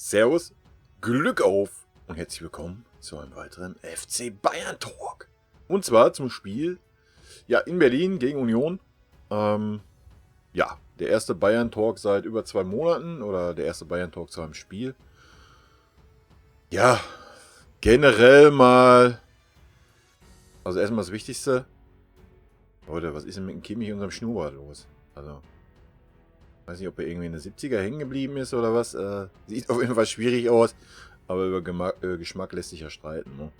Servus, Glück auf und herzlich willkommen zu einem weiteren FC Bayern Talk. Und zwar zum Spiel in Berlin gegen Union. Der erste Bayern Talk seit über 2 Monaten oder der erste Bayern Talk zu einem Spiel. Ja, generell mal, also erstmal das Wichtigste. Leute, was ist denn mit dem Kimmich und unserem Schnurrbart los? Also, weiß nicht, ob er irgendwie in den 70er hängen geblieben ist oder was. Sieht auf jeden Fall schwierig aus. Aber über Geschmack lässt sich ja streiten. Ne?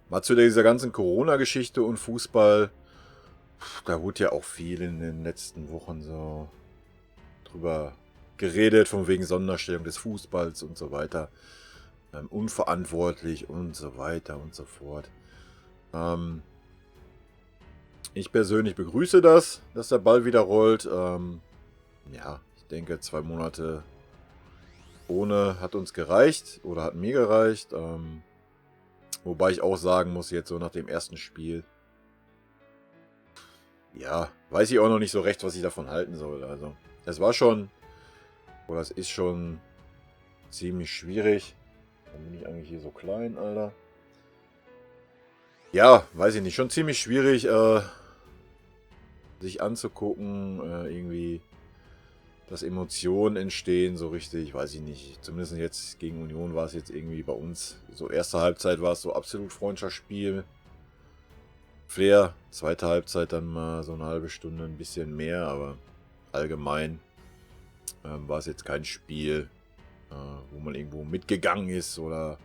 Mal zu dieser ganzen Corona-Geschichte und Fußball. Da wurde ja auch viel in den letzten Wochen so drüber geredet, von wegen Sonderstellung des Fußballs und so weiter. Unverantwortlich und so weiter und so fort. Ich persönlich begrüße das, dass der Ball wieder rollt. Ich denke, 2 Monate ohne hat uns gereicht oder hat mir gereicht. Wobei ich auch sagen muss, jetzt so nach dem ersten Spiel, weiß ich auch noch nicht so recht, was ich davon halten soll. Also, es ist schon ziemlich schwierig. Warum bin ich eigentlich hier so klein, Alter? Ja, weiß ich nicht. Schon ziemlich schwierig, sich anzugucken, irgendwie, dass Emotionen entstehen, so richtig, weiß ich nicht. Zumindest jetzt gegen Union war es jetzt irgendwie bei uns, so erste Halbzeit war es so absolut Freundschaftsspiel. Flair, zweite Halbzeit dann mal so eine halbe Stunde ein bisschen mehr, aber allgemein war es jetzt kein Spiel, wo man irgendwo mitgegangen ist oder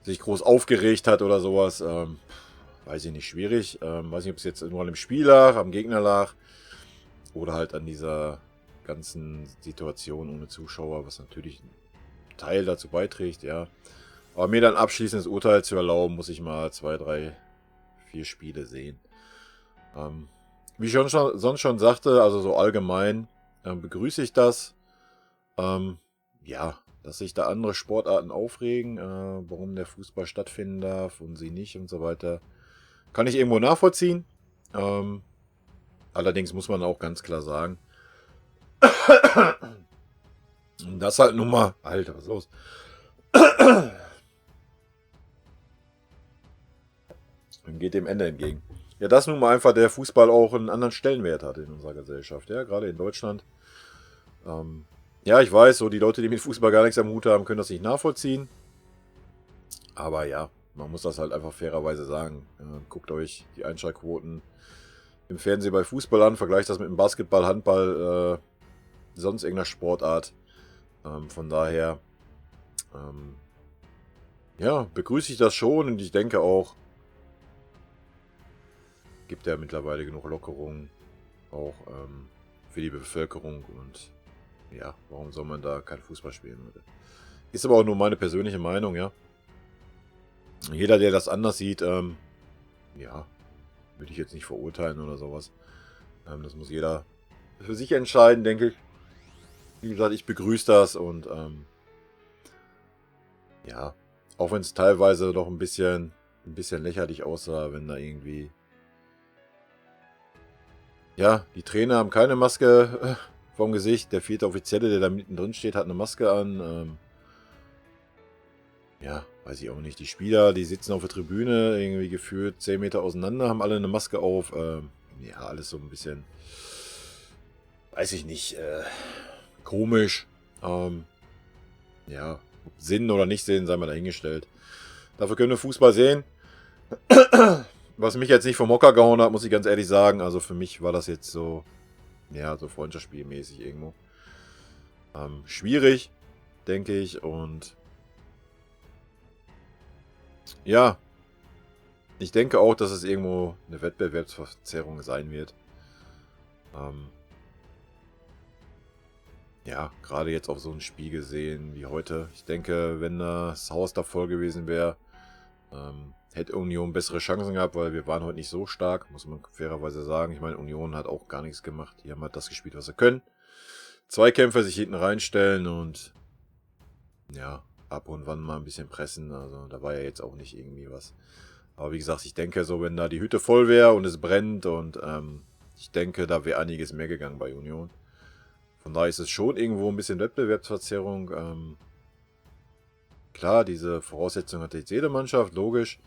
sich groß aufgeregt hat oder sowas. Weiß ich nicht, schwierig. Weiß nicht, ob es jetzt nur an dem Spiel lag, am Gegner lag oder halt an dieser ganzen Situation ohne Zuschauer, was natürlich einen Teil dazu beiträgt, ja. Aber mir dann abschließendes Urteil zu erlauben, muss ich mal 2, 3, 4 Spiele sehen. Wie ich sonst schon sagte, also so allgemein begrüße ich das. Dass sich da andere Sportarten aufregen, warum der Fußball stattfinden darf und sie nicht und so weiter, kann ich irgendwo nachvollziehen. Allerdings muss man auch ganz klar sagen, das halt nun mal, Alter, was ist los? Man geht dem Ende entgegen. Ja, dass nun mal einfach der Fußball auch einen anderen Stellenwert hat in unserer Gesellschaft, ja, gerade in Deutschland. Ich weiß, so die Leute, die mit Fußball gar nichts am Hut haben, können das nicht nachvollziehen. Aber ja, man muss das halt einfach fairerweise sagen. Guckt euch die Einschaltquoten im Fernsehen bei Fußball an, vergleicht das mit dem Basketball, Handball, sonst irgendeiner Sportart. Von daher, begrüße ich das schon und ich denke auch, gibt ja mittlerweile genug Lockerungen, auch für die Bevölkerung und warum soll man da kein Fußball spielen? Ist aber auch nur meine persönliche Meinung, ja. Jeder, der das anders sieht, würde ich jetzt nicht verurteilen oder sowas. Das muss jeder für sich entscheiden, denke ich. Wie gesagt, ich begrüße das und auch wenn es teilweise doch ein bisschen lächerlich aussah, wenn da irgendwie die Trainer haben keine Maske vom Gesicht. Der 4. Offizielle, der da mittendrin steht, hat eine Maske an. Weiß ich auch nicht. Die Spieler, die sitzen auf der Tribüne, irgendwie gefühlt 10 Meter auseinander, haben alle eine Maske auf. Alles so ein bisschen, weiß ich nicht, komisch. Sinn oder nicht Sinn, sei mal dahingestellt. Dafür können wir Fußball sehen. Was mich jetzt nicht vom Hocker gehauen hat, muss ich ganz ehrlich sagen. Also für mich war das jetzt so, so Freundschaftsspielmäßig irgendwo. Schwierig, denke ich. Und ich denke auch, dass es irgendwo eine Wettbewerbsverzerrung sein wird. Gerade jetzt auf so ein Spiel gesehen wie heute. Ich denke, wenn das Haus da voll gewesen wäre, hätte Union bessere Chancen gehabt, weil wir waren heute nicht so stark, muss man fairerweise sagen. Ich meine, Union hat auch gar nichts gemacht. Die haben halt das gespielt, was sie können. Zweikämpfer sich hinten reinstellen und ab und wann mal ein bisschen pressen. Also da war ja jetzt auch nicht irgendwie was. Aber wie gesagt, ich denke, so wenn da die Hütte voll wäre und es brennt und ich denke, da wäre einiges mehr gegangen bei Union. Von daher ist es schon irgendwo ein bisschen Wettbewerbsverzerrung. Klar, diese Voraussetzung hat jetzt jede Mannschaft, logisch.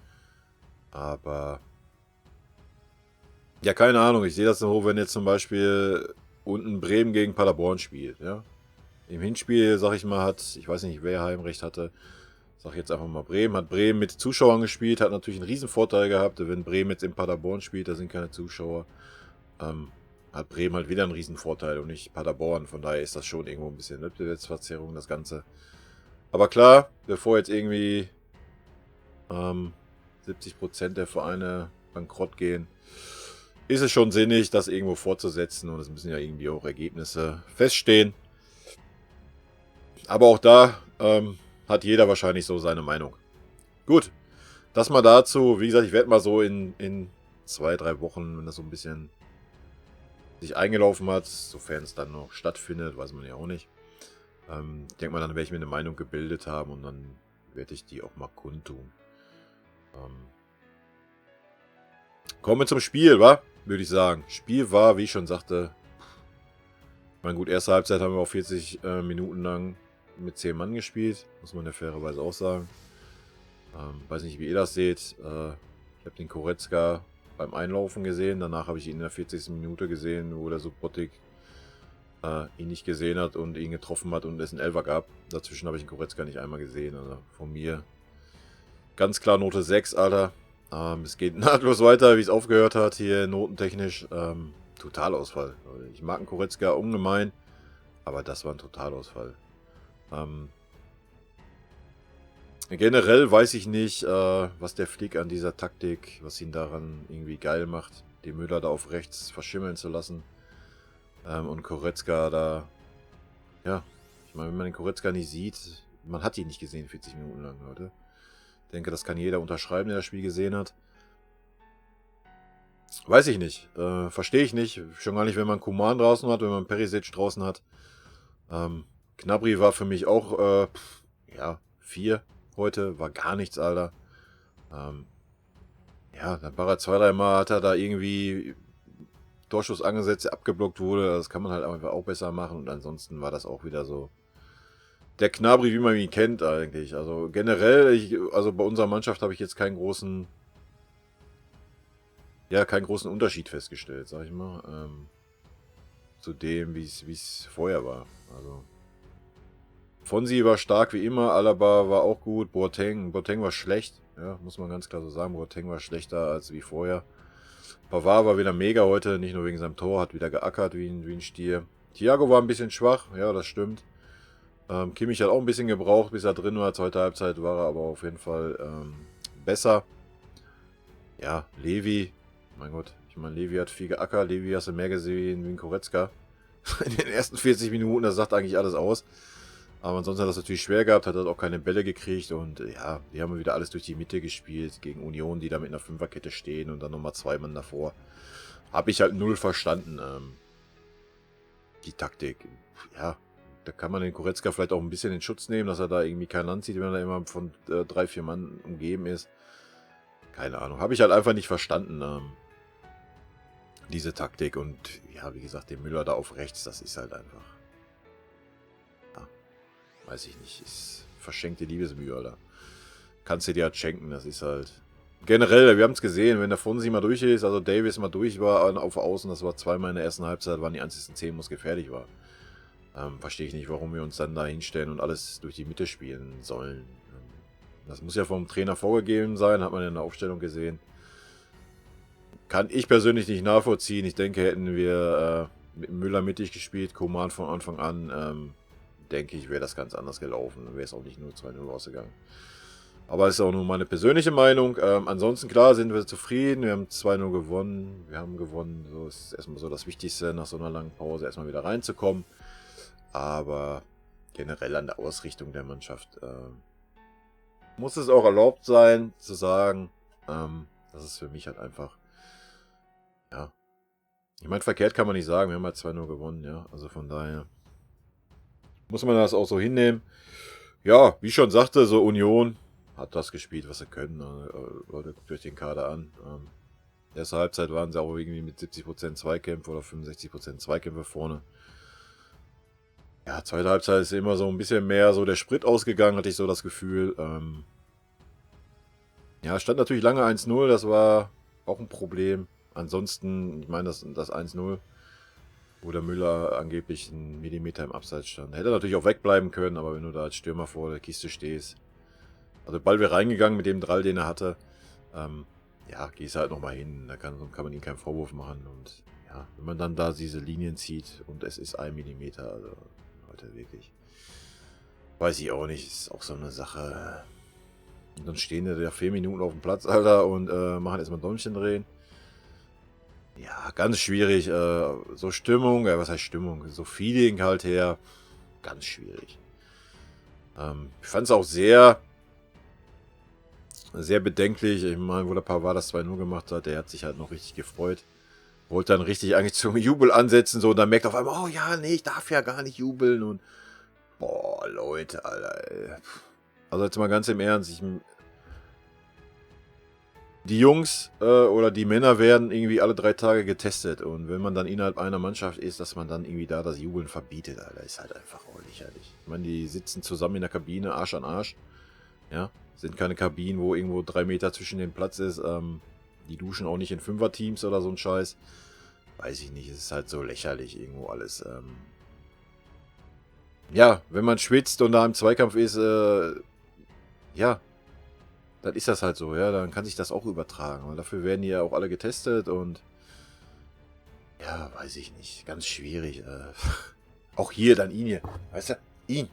Aber ja, keine Ahnung. Ich sehe das so, wenn jetzt zum Beispiel unten Bremen gegen Paderborn spielt. Ja? Im Hinspiel, sag ich mal, ich weiß nicht, wer Heimrecht hatte. Sag jetzt einfach mal Bremen. Hat Bremen mit Zuschauern gespielt, hat natürlich einen riesen Vorteil gehabt. Wenn Bremen jetzt in Paderborn spielt, da sind keine Zuschauer. Hat Bremen halt wieder einen riesen Vorteil und nicht Paderborn. Von daher ist das schon irgendwo ein bisschen Wettbewerbsverzerrung, das Ganze. Aber klar, bevor jetzt irgendwie 70% der Vereine bankrott gehen, ist es schon sinnig, das irgendwo fortzusetzen. Und es müssen ja irgendwie auch Ergebnisse feststehen. Aber auch da hat jeder wahrscheinlich so seine Meinung. Gut, das mal dazu. Wie gesagt, ich werde mal so in 2-3 Wochen, wenn das so ein bisschen sich eingelaufen hat, sofern es dann noch stattfindet, weiß man ja auch nicht. Ich denke mal, dann werde ich mir eine Meinung gebildet haben und dann werde ich die auch mal kundtun. Kommen wir zum Spiel, wa? Würde ich sagen. Spiel war, wie ich schon sagte, ich meine, gut, erste Halbzeit haben wir auch 40 Minuten lang mit 10 Mann gespielt, muss man ja fairerweise auch sagen. Weiß nicht, wie ihr das seht. Ich habe den Goretzka beim Einlaufen gesehen, danach habe ich ihn in der 40. Minute gesehen, wo der Subotic ihn nicht gesehen hat und ihn getroffen hat und es einen Elfer gab. Dazwischen habe ich den Goretzka nicht einmal gesehen. Also von mir ganz klar Note 6, Alter. Es geht nahtlos weiter, wie es aufgehört hat, hier notentechnisch. Totalausfall. Ich mag einen Goretzka ungemein, aber das war ein Totalausfall. Generell weiß ich nicht, was der Flick an dieser Taktik, was ihn daran irgendwie geil macht, den Müller da auf rechts verschimmeln zu lassen. Und Goretzka da, ja, ich meine, wenn man den Goretzka nicht sieht, man hat ihn nicht gesehen 40 Minuten lang, Leute. Ich denke, das kann jeder unterschreiben, der das Spiel gesehen hat. Weiß ich nicht, verstehe ich nicht. Schon gar nicht, wenn man Coman draußen hat, wenn man Perisic draußen hat. Gnabry war für mich auch, ja, 4 heute, war gar nichts, Alter. Ja, dann war er 2-3 Mal, hat er da irgendwie Torschuss angesetzt, der abgeblockt wurde. Das kann man halt einfach auch besser machen. Und ansonsten war das auch wieder so der Gnabry, wie man ihn kennt eigentlich. Also generell, also bei unserer Mannschaft habe ich jetzt keinen großen Unterschied festgestellt, sag ich mal. Zu dem, wie es vorher war. Also Fonsi war stark wie immer, Alaba war auch gut, Boateng war schlecht, ja, muss man ganz klar so sagen. Boateng war schlechter als wie vorher. Pavard war wieder mega heute, nicht nur wegen seinem Tor, hat wieder geackert wie ein Stier. Thiago war ein bisschen schwach, ja, das stimmt. Kimmich hat auch ein bisschen gebraucht, bis er drin war. Zweite Halbzeit war er aber auf jeden Fall besser. Ja, Levi, mein Gott, ich meine, Levi hat viel geackert. Levi hast du mehr gesehen wie ein Goretzka. In den ersten 40 Minuten, das sagt eigentlich alles aus. Aber ansonsten hat das natürlich schwer gehabt, hat auch keine Bälle gekriegt und ja, die haben wieder alles durch die Mitte gespielt gegen Union, die da mit einer Fünferkette stehen und dann nochmal 2 Mann davor. Habe ich halt null verstanden, die Taktik. Ja, da kann man den Goretzka vielleicht auch ein bisschen in Schutz nehmen, dass er da irgendwie kein Land sieht, wenn er immer von 3-4 Mann umgeben ist. Keine Ahnung, habe ich halt einfach nicht verstanden, diese Taktik. Und ja, wie gesagt, den Müller da auf rechts, das ist halt einfach... Weiß ich nicht, ist verschenkte Liebesmühe, Alter. Kannst du dir halt schenken, das ist halt... Generell, wir haben es gesehen, wenn der Fonsi mal durch ist, also Davis mal durch war auf Außen, das war 2-mal in der ersten Halbzeit, waren die einzigen 10, wo es gefährlich war. Verstehe ich nicht, warum wir uns dann da hinstellen und alles durch die Mitte spielen sollen. Das muss ja vom Trainer vorgegeben sein, hat man in der Aufstellung gesehen. Kann ich persönlich nicht nachvollziehen. Ich denke, hätten wir mit Müller mittig gespielt, Coman von Anfang an, denke ich, wäre das ganz anders gelaufen. Dann wäre es auch nicht nur 2-0 ausgegangen. Aber das ist auch nur meine persönliche Meinung. Ansonsten, klar, sind wir zufrieden. Wir haben 2-0 gewonnen. Wir haben gewonnen. So ist erstmal so das Wichtigste, nach so einer langen Pause erstmal wieder reinzukommen. Aber generell an der Ausrichtung der Mannschaft muss es auch erlaubt sein, zu sagen, das ist für mich halt einfach, ja. Ich meine, verkehrt kann man nicht sagen. Wir haben halt 2-0 gewonnen, ja. Also von daher muss man das auch so hinnehmen. Ja, wie ich schon sagte, so Union hat das gespielt, was sie können. Leute, guckt euch den Kader an. Erste Halbzeit waren sie auch irgendwie mit 70% Zweikämpfe oder 65% Zweikämpfe vorne. Ja, zweite Halbzeit ist immer so ein bisschen mehr so der Sprit ausgegangen, hatte ich so das Gefühl. Ja, stand natürlich lange 1-0, das war auch ein Problem. Ansonsten, ich meine, das 1-0, wo der Müller angeblich einen Millimeter im Abseits stand. Hätte natürlich auch wegbleiben können, aber wenn du da als Stürmer vor der Kiste stehst. Also, der Ball wäre reingegangen mit dem Drall, den er hatte. Ja, gehst halt nochmal hin. Da kann man ihm keinen Vorwurf machen. Und ja, wenn man dann da diese Linien zieht und es ist 1 Millimeter, also Leute, wirklich. Weiß ich auch nicht, ist auch so eine Sache. Und dann stehen da 4 Minuten auf dem Platz, Alter, und machen erstmal Däumchen drehen. Ja, ganz schwierig. So Stimmung, was heißt Stimmung? So Feeling halt her. Ganz schwierig. Ich fand es auch sehr, sehr bedenklich. Ich meine, wo der Pavard das 2-0 gemacht hat, der hat sich halt noch richtig gefreut. Wollte dann richtig eigentlich zum Jubel ansetzen, so, und dann merkt auf einmal, oh ja, nee, ich darf ja gar nicht jubeln. Und boah, Leute, Alter, ey. Also jetzt mal ganz im Ernst, die Jungs oder die Männer werden irgendwie alle 3 Tage getestet. Und wenn man dann innerhalb einer Mannschaft ist, dass man dann irgendwie da das Jubeln verbietet, Alter, ist halt einfach auch lächerlich. Ich meine, die sitzen zusammen in der Kabine, Arsch an Arsch. Ja, sind keine Kabinen, wo irgendwo 3 Meter zwischen dem Platz ist. Die duschen auch nicht in Fünfer-Teams oder so ein Scheiß. Weiß ich nicht, es ist halt so lächerlich irgendwo alles. Ja, wenn man schwitzt und da im Zweikampf ist, ja, dann ist das halt so, ja, dann kann sich das auch übertragen. Und dafür werden die ja auch alle getestet und ja, weiß ich nicht, ganz schwierig. Auch hier dann ihn hier, weißt du, ihn.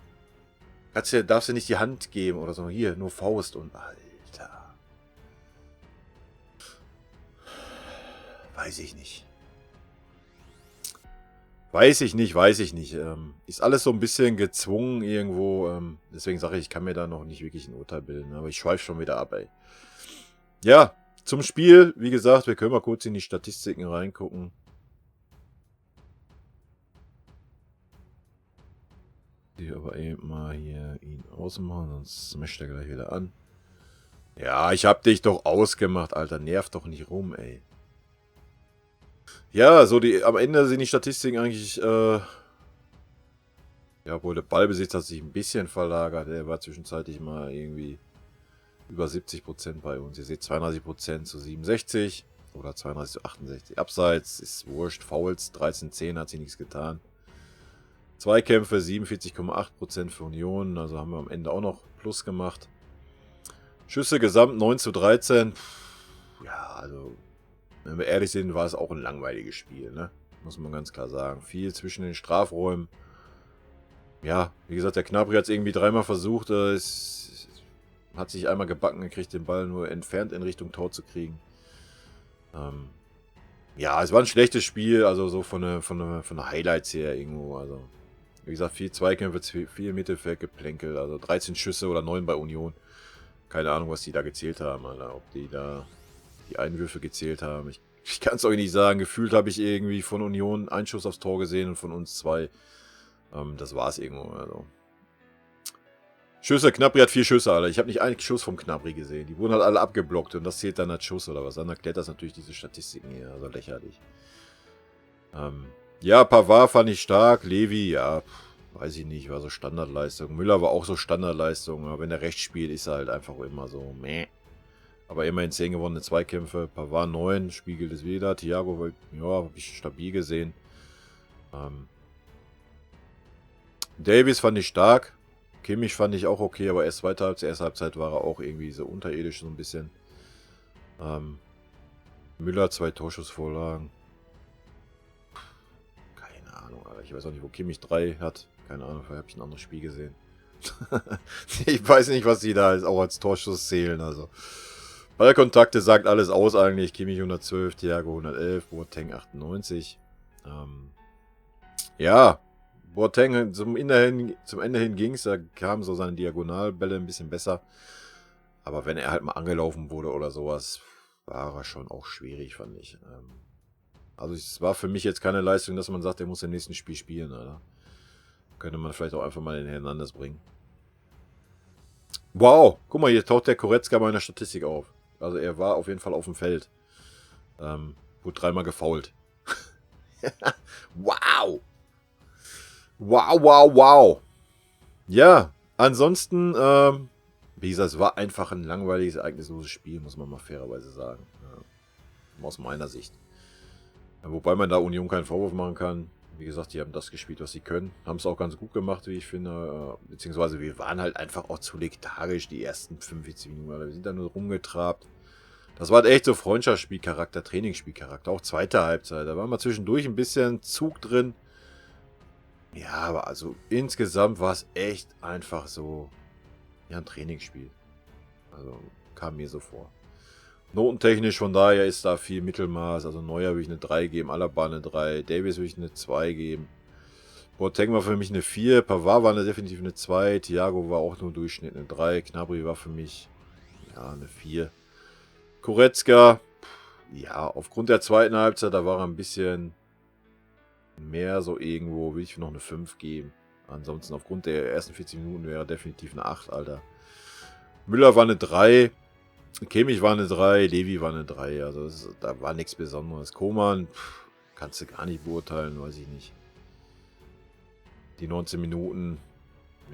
Darfst du nicht die Hand geben oder so, hier, nur Faust und Alter. Weiß ich nicht. Weiß ich nicht, weiß ich nicht. Ist alles so ein bisschen gezwungen irgendwo. Deswegen sage ich kann mir da noch nicht wirklich ein Urteil bilden. Aber ich schweife schon wieder ab, ey. Ja, zum Spiel. Wie gesagt, wir können mal kurz in die Statistiken reingucken. Hier aber eben mal hier ihn ausmachen, sonst smasht er gleich wieder an. Ja, ich hab dich doch ausgemacht, Alter. Nerv doch nicht rum, ey. Ja, so am Ende sind die Statistiken eigentlich, ja, obwohl der Ballbesitz hat sich ein bisschen verlagert. Der war zwischenzeitlich mal irgendwie über 70% bei uns. Ihr seht 32% zu 67 oder 32 zu 68. Abseits ist wurscht. Fouls 13-10 hat sich nichts getan. Zweikämpfe 47,8% für Union. Also haben wir am Ende auch noch Plus gemacht. Schüsse gesamt 9-13. Ja, also wenn wir ehrlich sind, war es auch ein langweiliges Spiel, ne? Muss man ganz klar sagen. Viel zwischen den Strafräumen. Ja, wie gesagt, der Gnabry hat es irgendwie 3-mal versucht. Es hat sich einmal gebacken, er kriegt den Ball nur entfernt in Richtung Tor zu kriegen. Ja, es war ein schlechtes Spiel, also so von der Highlights her irgendwo. Also, wie gesagt, viel Zweikämpfe, viel Mittelfeldgeplänkel, also 13 Schüsse oder 9 bei Union. Keine Ahnung, was die da gezählt haben, Alter. Ob die da die Einwürfe gezählt haben. Ich kann es euch nicht sagen. Gefühlt habe ich irgendwie von Union einen Schuss aufs Tor gesehen und von uns 2. Das war es irgendwo. Also. Schüsse, Gnabry hat 4 Schüsse, Alter. Ich habe nicht einen Schuss vom Gnabry gesehen. Die wurden halt alle abgeblockt und das zählt dann als Schuss oder was. Dann erklärt das natürlich diese Statistiken hier. Also lächerlich. Ja, Pavard fand ich stark. Levi, ja, weiß ich nicht, war so Standardleistung. Müller war auch so Standardleistung. Aber wenn er rechts spielt, ist er halt einfach immer so meh. Aber immerhin 10 gewonnene Zweikämpfe. Pavard 9, spiegelt es wieder. Thiago, ja, habe ich stabil gesehen. Davies fand ich stark. Kimmich fand ich auch okay, aber erst zweite Halbzeit. Erste Halbzeit war er auch irgendwie so unterirdisch so ein bisschen. Müller 2 Torschussvorlagen. Keine Ahnung, Alter. Ich weiß auch nicht, wo Kimmich 3 hat. Keine Ahnung, vielleicht habe ich ein anderes Spiel gesehen. Ich weiß nicht, was die da auch als Torschuss zählen. Also Ballkontakte sagt alles aus eigentlich. Kimmich 112, Thiago 111, Boateng 98. Ja, Boateng zum Ende hin ging es. Da kamen so seine Diagonalbälle ein bisschen besser. Aber wenn er halt mal angelaufen wurde oder sowas, war er schon auch schwierig, fand ich. Also es war für mich jetzt keine Leistung, dass man sagt, er muss im nächsten Spiel spielen, Alter. Könnte man vielleicht auch einfach mal in Hernandez bringen. Wow, guck mal, hier taucht der Goretzka bei einer Statistik auf. Also er war auf jeden Fall auf dem Feld. Wurde 3-mal gefoult. Wow! Wow, wow, wow. Ja, ansonsten, wie gesagt, es war einfach ein langweiliges, ereignisloses Spiel, muss man mal fairerweise sagen. Aus meiner Sicht. Wobei man da Union keinen Vorwurf machen kann. Wie gesagt, die haben das gespielt, was sie können. Haben es auch ganz gut gemacht, wie ich finde. Beziehungsweise wir waren halt einfach auch zu lethargisch die ersten 45 Minuten. Wir sind da nur rumgetrabt. Das war halt echt so Freundschaftsspielcharakter, Trainingsspielcharakter. Auch zweite Halbzeit. Da war mal zwischendurch ein bisschen Zug drin. Ja, aber also insgesamt war es echt einfach so, ja, ein Trainingsspiel. Also kam mir so vor. Notentechnisch von daher ist da viel Mittelmaß. Also Neuer würde ich eine 3 geben, Alaba eine 3, Davies würde ich eine 2 geben. Boateng war für mich eine 4, Pavard war definitiv eine 2, Thiago war auch nur Durchschnitt eine 3, Gnabry war für mich ja eine 4. Goretzka, ja, aufgrund der zweiten Halbzeit, da war er ein bisschen mehr so irgendwo, will ich noch eine 5 geben. Ansonsten aufgrund der ersten 40 Minuten wäre er definitiv eine 8, Alter. Müller war eine 3, Kimmich war eine 3, Levi war eine 3, also da war nichts Besonderes. Koman, kannst du gar nicht beurteilen, weiß ich nicht. Die 19 Minuten,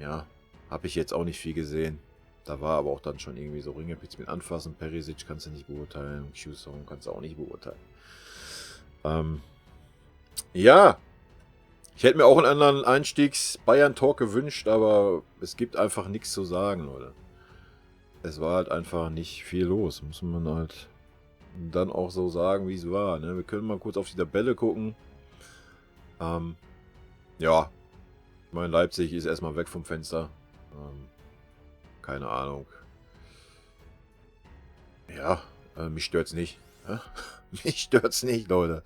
ja, habe ich jetzt auch nicht viel gesehen. Da war aber auch dann schon irgendwie so Ringepitz mit Anfassen. Perisic kannst du nicht beurteilen, Q-Song kannst du auch nicht beurteilen. Ja, ich hätte mir auch einen anderen Einstiegs-Bayern-Talk gewünscht, aber es gibt einfach nichts zu sagen, Leute. Es war halt einfach nicht viel los, muss man halt dann auch so sagen, wie es war. Ne? Wir können mal kurz auf die Tabelle gucken. Ja, ich meine, Leipzig ist erstmal weg vom Fenster. Keine Ahnung. Ja, mich stört's nicht. Ja? Mich stört's nicht, Leute.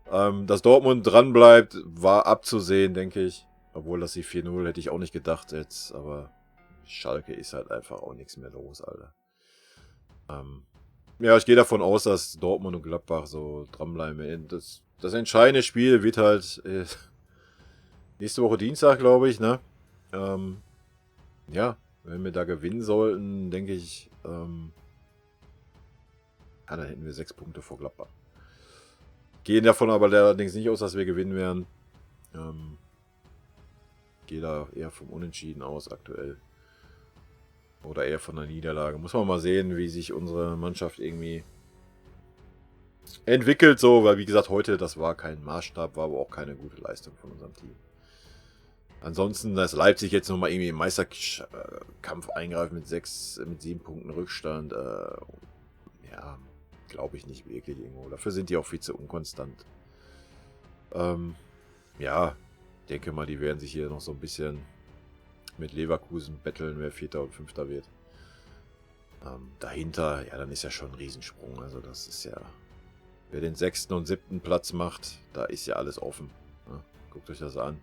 Dass Dortmund dran bleibt, war abzusehen, denke ich. Obwohl das die 4-0 hätte ich auch nicht gedacht jetzt. Aber Schalke ist halt einfach auch nichts mehr los, Alter. Ja, ich gehe davon aus, dass Dortmund und Gladbach so dranbleiben. Das entscheidende Spiel wird halt nächste Woche Dienstag, glaube ich, ne? Ja, wenn wir da gewinnen sollten, denke ich, da hätten wir 6 Punkte vor Gladbach. Gehen davon aber allerdings nicht aus, dass wir gewinnen werden. Gehe da eher vom Unentschieden aus aktuell. Oder eher von der Niederlage. Muss man mal sehen, wie sich unsere Mannschaft irgendwie entwickelt. So, weil wie gesagt, heute, das war kein Maßstab, war aber auch keine gute Leistung von unserem Team. Ansonsten, dass Leipzig jetzt nochmal irgendwie im Meisterkampf eingreift mit 7 Punkten Rückstand, ja, glaube ich nicht wirklich irgendwo. Dafür sind die auch viel zu unkonstant. Ja, denke mal, die werden sich hier noch so ein bisschen mit Leverkusen betteln, wer Vierter und Fünfter wird. Dahinter, ja, dann ist ja schon ein Riesensprung. Also das ist ja, wer den 6. und 7. Platz macht, da ist ja alles offen. Ja, guckt euch das an.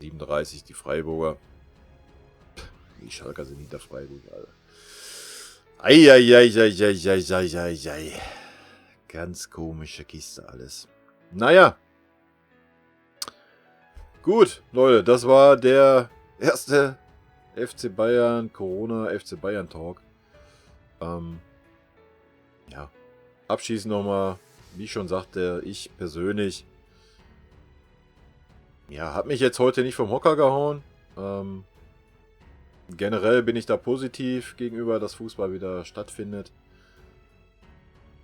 37 die Freiburger. Die Schalker sind hinter Freiburg, Alter. Eieieiei. Ganz komische Kiste alles. Naja. Gut, Leute, das war der erste FC Bayern, Corona FC Bayern Talk. Ja. Abschließend nochmal, wie ich schon sagte, ich persönlich, ja, habe mich jetzt heute nicht vom Hocker gehauen. Generell bin ich da positiv gegenüber, dass Fußball wieder stattfindet.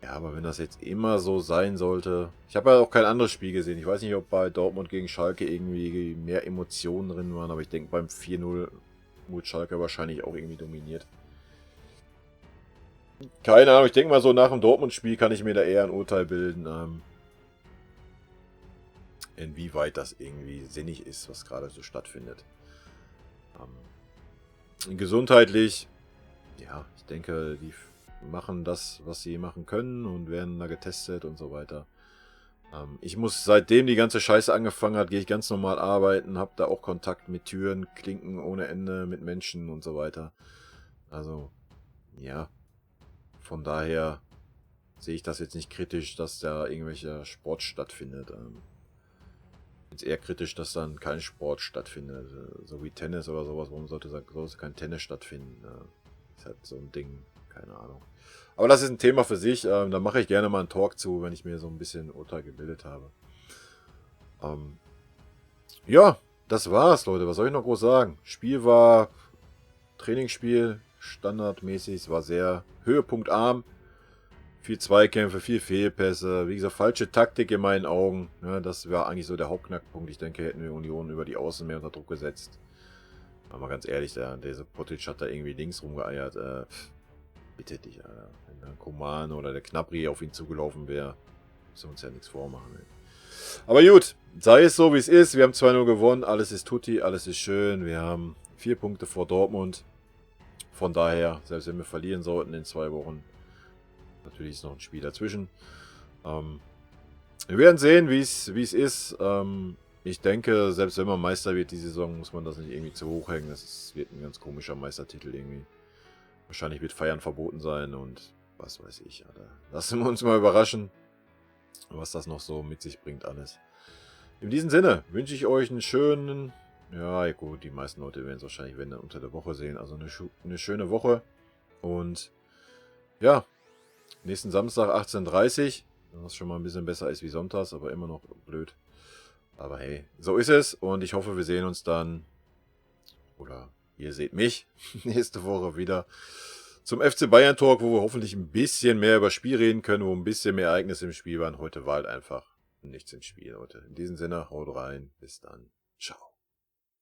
Ja, aber wenn das jetzt immer so sein sollte. Ich habe ja auch kein anderes Spiel gesehen. Ich weiß nicht, ob bei Dortmund gegen Schalke irgendwie mehr Emotionen drin waren, aber ich denke, beim 4-0 wurde Schalke wahrscheinlich auch irgendwie dominiert. Keine Ahnung, ich denke mal so nach dem Dortmund-Spiel kann ich mir da eher ein Urteil bilden, inwieweit das irgendwie sinnig ist, was gerade so stattfindet. Gesundheitlich, ja, ich denke, die machen das, was sie machen können und werden da getestet und so weiter. Ich muss, seitdem die ganze Scheiße angefangen hat, gehe ich ganz normal arbeiten, habe da auch Kontakt mit Türen, Klinken ohne Ende, mit Menschen und so weiter. Also, ja, von daher sehe ich das jetzt nicht kritisch, dass da irgendwelcher Sport stattfindet. Jetzt eher kritisch, dass dann kein Sport stattfindet. So wie Tennis oder sowas. Warum sollte kein Tennis stattfinden? Ist halt so ein Ding. Keine Ahnung. Aber das ist ein Thema für sich. Da mache ich gerne mal einen Talk zu, wenn ich mir so ein bisschen ein Urteil gebildet habe. Ja, das war's, Leute. Was soll ich noch groß sagen? Spiel war Trainingsspiel, standardmäßig. Es war sehr höhepunktarm. Viel Zweikämpfe, viel Fehlpässe. Wie gesagt, falsche Taktik in meinen Augen. Ja, das war eigentlich so der Hauptknackpunkt. Ich denke, hätten wir Union über die Außen mehr unter Druck gesetzt. Aber mal ganz ehrlich, der Potic hat da irgendwie links rumgeeiert. Bitte dich, Alter. Wenn der Koman oder der Knapri auf ihn zugelaufen wäre, müssen wir uns ja nichts vormachen. Ey. Aber gut, sei es so, wie es ist. Wir haben 2-0 gewonnen. Alles ist tutti, alles ist schön. Wir haben 4 Punkte vor Dortmund. Von daher, selbst wenn wir verlieren sollten in 2 Wochen, natürlich ist noch ein Spiel dazwischen. Wir werden sehen, wie es ist. Ich denke, selbst wenn man Meister wird die Saison, muss man das nicht irgendwie zu hoch hängen. Wird ein ganz komischer Meistertitel irgendwie. Wahrscheinlich wird Feiern verboten sein und was weiß ich. Alter. Lassen wir uns mal überraschen, was das noch so mit sich bringt alles. In diesem Sinne wünsche ich euch einen schönen... Ja, gut, die meisten Leute werden es wahrscheinlich wenn dann unter der Woche sehen. Also eine schöne Woche. Und ja, nächsten Samstag 18:30 Uhr. Was schon mal ein bisschen besser ist wie sonntags, aber immer noch blöd. Aber hey, so ist es. Und ich hoffe, wir sehen uns dann, oder ihr seht mich, nächste Woche wieder zum FC Bayern Talk, wo wir hoffentlich ein bisschen mehr über Spiel reden können, wo ein bisschen mehr Ereignisse im Spiel waren. Heute war halt einfach nichts im Spiel, Leute. In diesem Sinne, haut rein. Bis dann. Ciao.